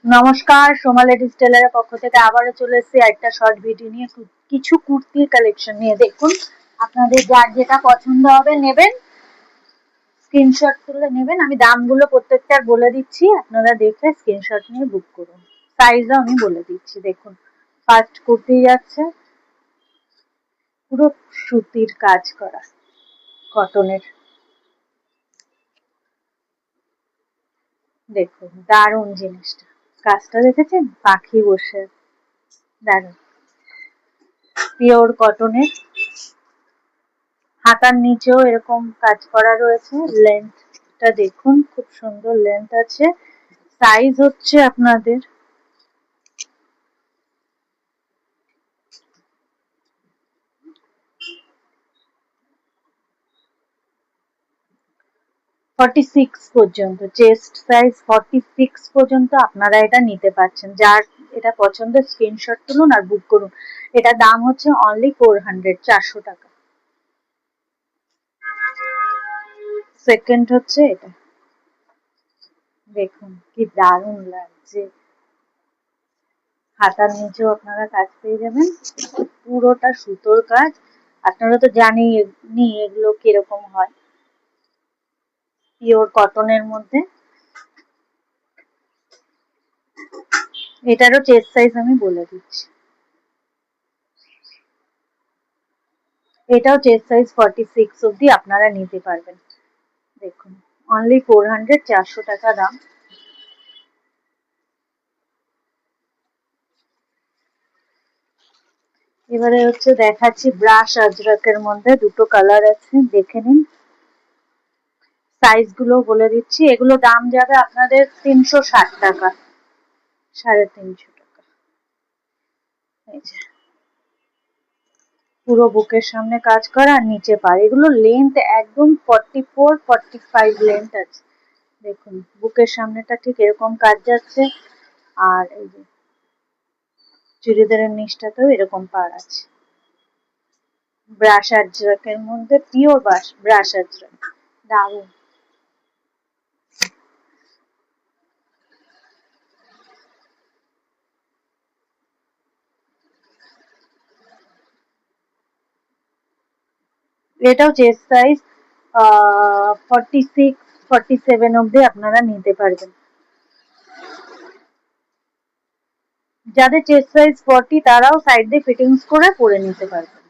নমস্কার, সোমা লেডিস টেলারের পক্ষ থেকে আবারও চলে এসেছি একটা শর্ট ভিডিও নিয়ে। কিছু কুর্তির কালেকশন নিয়ে। দেখুন, আপনাদের যার যেটা পছন্দ হবে নেবেন, স্ক্রিনশট তুলে নেবেন। আমি দামগুলো প্রত্যেকটার বলে দিচ্ছি, আপনারা দেখে স্ক্রিনশট নিয়ে বুক করুন। সাইজও আমি বলে দিচ্ছি। দেখুন, ফার্স্ট কুর্তি যাচ্ছে পুরো সুতির কাজ করা, কটনের। দেখুন, দারুণ জিনিসটা। কাজটা দেখেছেন? পাখি বসে, দারুণ পিওর কটনের। হাতার নিচেও এরকম কাজ করা রয়েছে। লেন্থটা দেখুন, খুব সুন্দর লেন্থ আছে। সাইজ হচ্ছে আপনাদের 46 পর্যন্ত, চেস্ট সাইজ 46 পর্যন্ত আপনারা এটা নিতে পারছেন। যার এটা পছন্দ স্ক্রিনশট তুলুন আর বুক করুন। এটা দাম হচ্ছে অনলি 400, 400 টাকা। সেকেন্ড হচ্ছে এটা, দেখুন কি দারুণ লাগছে। হাতার নিচেও আপনারা কাজ পেয়ে যাবেন, পুরোটা সুতোর কাজ। আপনারা তো জানেনই এগুলো কিরকম হয়, পিওর কটনের মধ্যে। এটারও চেস্ট সাইজ আমি বলে দিচ্ছি। এটাও চেস্ট সাইজ 46 অব্দি আপনারা নিতে পারবেন। দেখুন, অনলি 400, 400 টাকা দাম। এবারে হচ্ছে দেখাচ্ছি ব্রাশ আজরাকের মধ্যে, দুটো কালার আছে, দেখে নিন। সাইজ গুলো বলে দিচ্ছি। এগুলো দাম যাবে আপনাদের 360 টাকা, 350 টাকা। এই যে পুরো বুকের সামনে কাজ করা আর নিচে পাড়। এগুলো লেন্থ একদম 44, 45 লেন্থ আছে। দেখুন, বুকের সামনেটা ঠিক এরকম কাজ যাচ্ছে। আর এই যে চুড়িদারের নিচটাতেও এরকম পাড় আছে। ব্রাশ আজরাকের মধ্যে, পিওর ব্রাশ আজরাক, দারুণ। এটাও চেস্ট সাইজ 46, 47 অব্দি আপনারা নিতে পারবেন। যাদের চেস্ট সাইজ 40 তারাও সাইড দিয়ে ফিটিংস করে পরে নিতে পারবেন।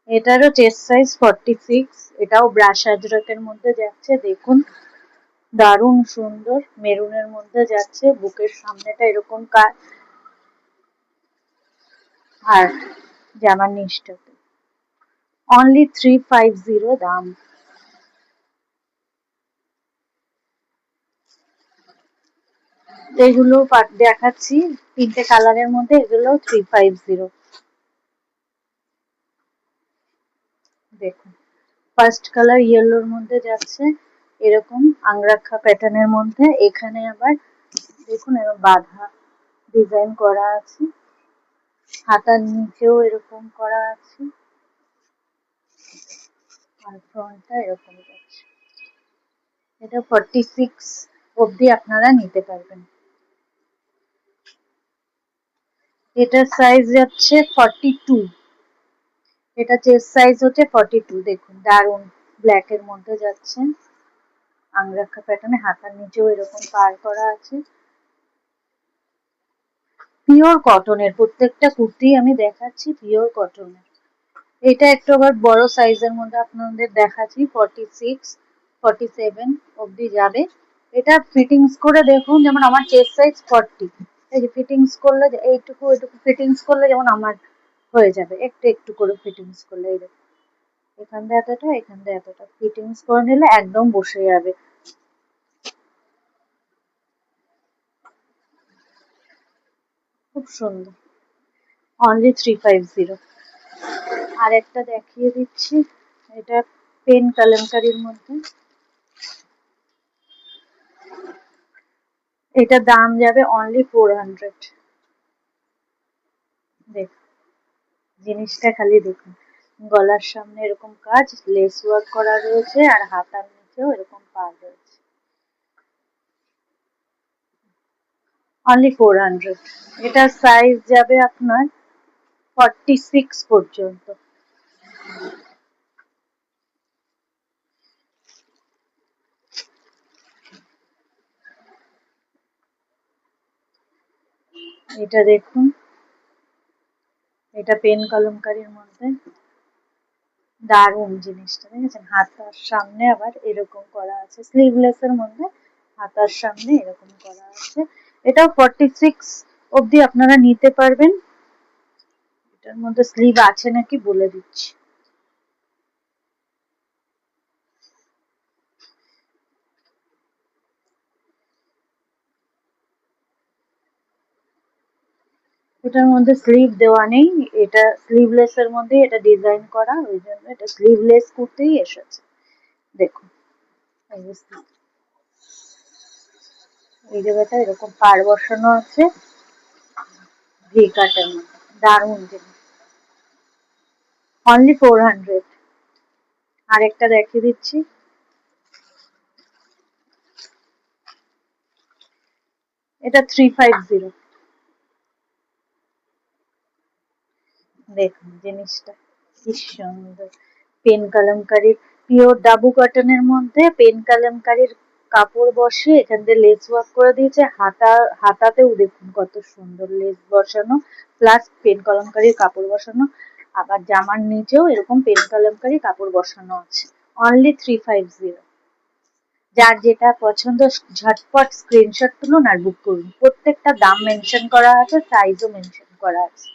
এটারও চেস্ট সাইজ 46, এটাও ব্রাশ আজরাকের মধ্যে যাচ্ছে। দেখুন, দারুণ সুন্দর মেরুনের মধ্যে যাচ্ছে। বুকের সামনেটা এরকম কাজ আর জামার নিচটাতে অনলি 350 দাম। এগুলো দেখাচ্ছি তিনটে কালারের মধ্যে, এগুলো 350। দেখুন, ফার্স্ট কালার ইয়েলোর মধ্যে যাচ্ছে, এরকম আংরাক্ষা প্যাটার্নের মধ্যে। এখানে আবার দেখুন এরকম বাঁধা ডিজাইন করা আছে, হাতার নিচেও এরকম করা আছে, আর ফ্রন্টটা এরকম যাচ্ছে। এটা 46 অব্দি আপনারা নিতে পারবেন। এটার সাইজ যাচ্ছে 42, এটা চেস্ট সাইজ হচ্ছে 42। দেখুন, দারুন ব্ল্যাক এর মধ্যে যাচ্ছে, আংরাক্ষা প্যাটার্নে, হাতার নিচেও এরকম পার করা আছে। পিওর কটনের প্রত্যেকটা কুর্তি আমি দেখাচ্ছি, পিওর কটনের। এটা একটু আবার বড় সাইজের মধ্যে আপনাদের দেখাচ্ছি, 46, 47 অব্দি যাবে। এটা ফিটিংস করে দেখুন, যেমন আমার চেস্ট সাইজ 40, এই যে ফিটিংস করলে এইটুকু এইটুকু ফিটিংস করলে যেমন আমার হয়ে যাবে, একটু একটু করে ফিটিংস করলে। এই দেখুন, এখান দিয়ে এতটা, এখান দিয়ে এতটা ফিটিংস করে নিলে একদম বসে যাবে। খুব সুন্দর, অনলি 350। আর একটা দেখিয়ে দিচ্ছি, এটা পেন কালামকারীর মধ্যে। এটা দাম যাবে অনলি 400। দেখুন, জিনিসটা খালি দেখুন, গলার সামনে এরকম কাজ, লেস ওয়ার্ক করা রয়েছে, আর হাতার নিচেও এরকম পাড় রয়েছে। অনলি 400। এটার সাইজ যাবে আপনার 46 পর্যন্ত। এটা দেখুন, এটা পেন কলমকারীর মধ্যে দারুণ জিনিসটা, দেখেছেন? হাতার সামনে আবার এরকম করা আছে, স্লিভলেস এর মধ্যে হাতার সামনে এরকম করা আছে। এটাও 46 অবধি আপনারা নিতে পারবেন। এটার মধ্যে স্লিভ আছে নাকি বলে দিচ্ছি। এটার মধ্যে স্লিভ দেওয়া নেই, এটা স্লিভলেস এর মধ্যে এটা ডিজাইন করা, ওই জন্য এটা স্লিভলেস কুর্তিই এসেছে। দেখুন, এই জায়গাটা এরকম পাড় বসানো আছে ভি কাটের মধ্যে, দারুণ জিনিস। অনলি 400। আরেকটা দেখিয়ে দিচ্ছি, এটা 350। দেখুন জিনিসটা কি সুন্দর, পেন কালামকারীর পিওর ডাবু কটনের মধ্যে পেন কালামকারীর কাপড় বসে, এখান দিয়ে লেস ওয়ার্ক করে দিয়েছে। হাতাতেও দেখুন কত সুন্দর লেস বসানো, প্লাস পেন কলমকারীর কাপড় বসানো। আবার জামার নিচেও এরকম পেন কলমকারী কাপড় বসানো আছে। অনলি 350। যার যেটা পছন্দ ঝটপট স্ক্রিনশট তুলুন আর বুক করুন। প্রত্যেকটা দাম মেনশন করা আছে, সাইজও মেনশন করা আছে।